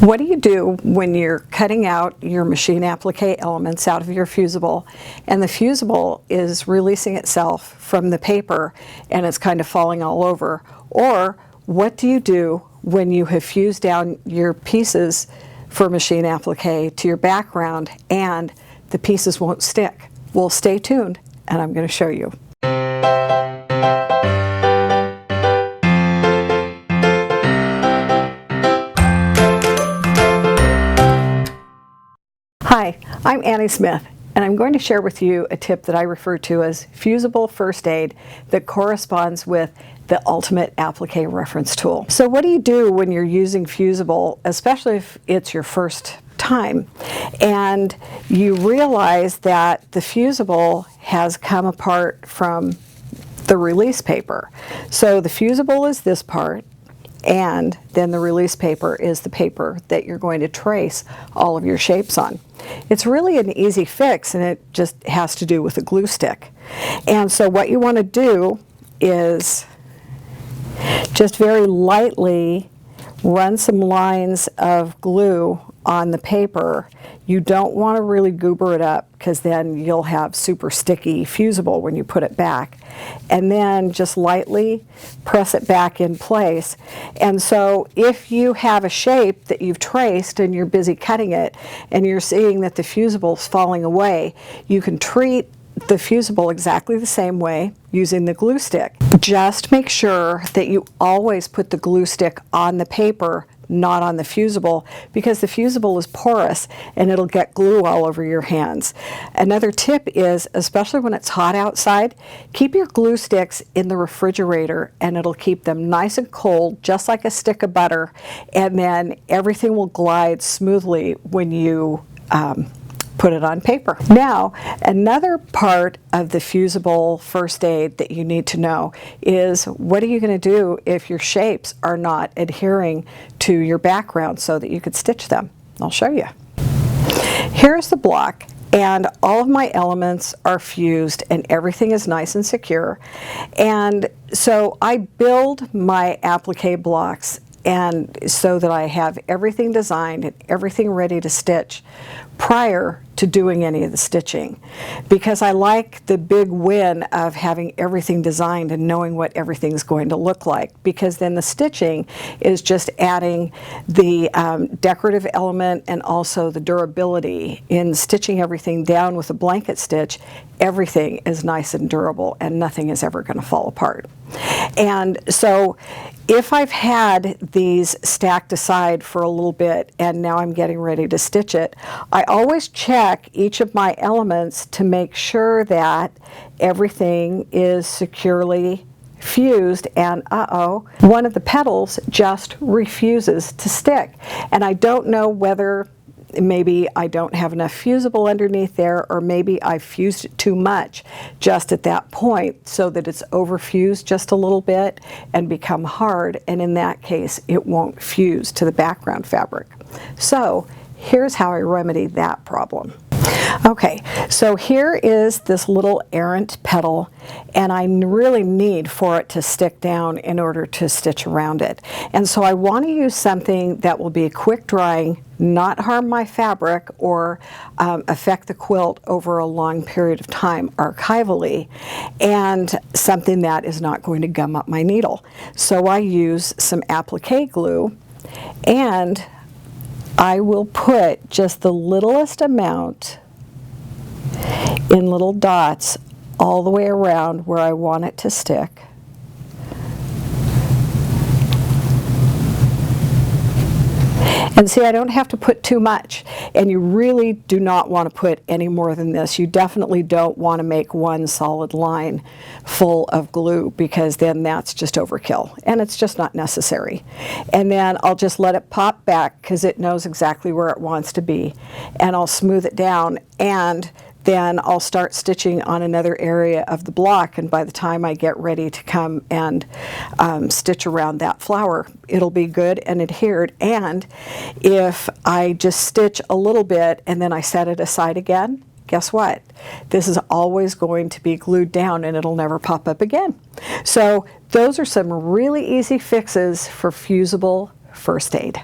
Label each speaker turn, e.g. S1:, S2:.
S1: What do you do when you're cutting out your machine applique elements out of your fusible and the fusible is releasing itself from the paper and it's kind of falling all over? Or what do you do when you have fused down your pieces for machine applique to your background and the pieces won't stick? Well, stay tuned and I'm going to show you. Hi, I'm Annie Smith, and I'm going to share with you a tip that I refer to as fusible first aid that corresponds with the ultimate Appliqué Reference Tool. So what do you do when you're using fusible, especially if it's your first time, and you realize that the fusible has come apart from the release paper? So the fusible is this part, and then the release paper is the paper that you're going to trace all of your shapes on. It's really an easy fix, and it just has to do with a glue stick. And so what you want to do is just very lightly run some lines of glue on the paper. You don't want to really goober it up because then you'll have super sticky fusible when you put it back. And then just lightly press it back in place. And so if you have a shape that you've traced and you're busy cutting it and you're seeing that the fusible is falling away, you can treat the fusible exactly the same way using the glue stick. Just make sure that you always put the glue stick on the paper, not on the fusible, because the fusible is porous and it'll get glue all over your hands. Another tip is, especially when it's hot outside, keep your glue sticks in the refrigerator and it'll keep them nice and cold, just like a stick of butter, and then everything will glide smoothly when you put it on paper. Now, another part of the fusible first aid that you need to know is, what are you going to do if your shapes are not adhering to your background so that you could stitch them? I'll show you. Here's the block, and all of my elements are fused and everything is nice and secure. And so I build my applique blocks and so that I have everything designed and everything ready to stitch prior to doing any of the stitching, because I like the big win of having everything designed and knowing what everything's going to look like, because then the stitching is just adding the decorative element and also the durability. In stitching everything down with a blanket stitch, everything is nice and durable and nothing is ever going to fall apart. And so if I've had these stacked aside for a little bit and now I'm getting ready to stitch it, I always check each of my elements to make sure that everything is securely fused, and one of the petals just refuses to stick. And I don't know whether maybe I don't have enough fusible underneath there, or maybe I fused it too much just at that point so that it's overfused just a little bit and become hard, and in that case it won't fuse to the background fabric. So here's how I remedy that problem. Okay, so here is this little errant petal, and I really need for it to stick down in order to stitch around it. And so I want to use something that will be quick drying, not harm my fabric or affect the quilt over a long period of time archivally, and something that is not going to gum up my needle. So I use some applique glue, and I will put just the littlest amount in little dots all the way around where I want it to stick. And see, I don't have to put too much, and you really do not want to put any more than this. You definitely don't want to make one solid line full of glue, because then that's just overkill and it's just not necessary. And then I'll just let it pop back because it knows exactly where it wants to be, and I'll smooth it down, and then I'll start stitching on another area of the block, and by the time I get ready to come and stitch around that flower, it'll be good and adhered. And if I just stitch a little bit and then I set it aside again, guess what? This is always going to be glued down and it'll never pop up again. So those are some really easy fixes for fusible first aid.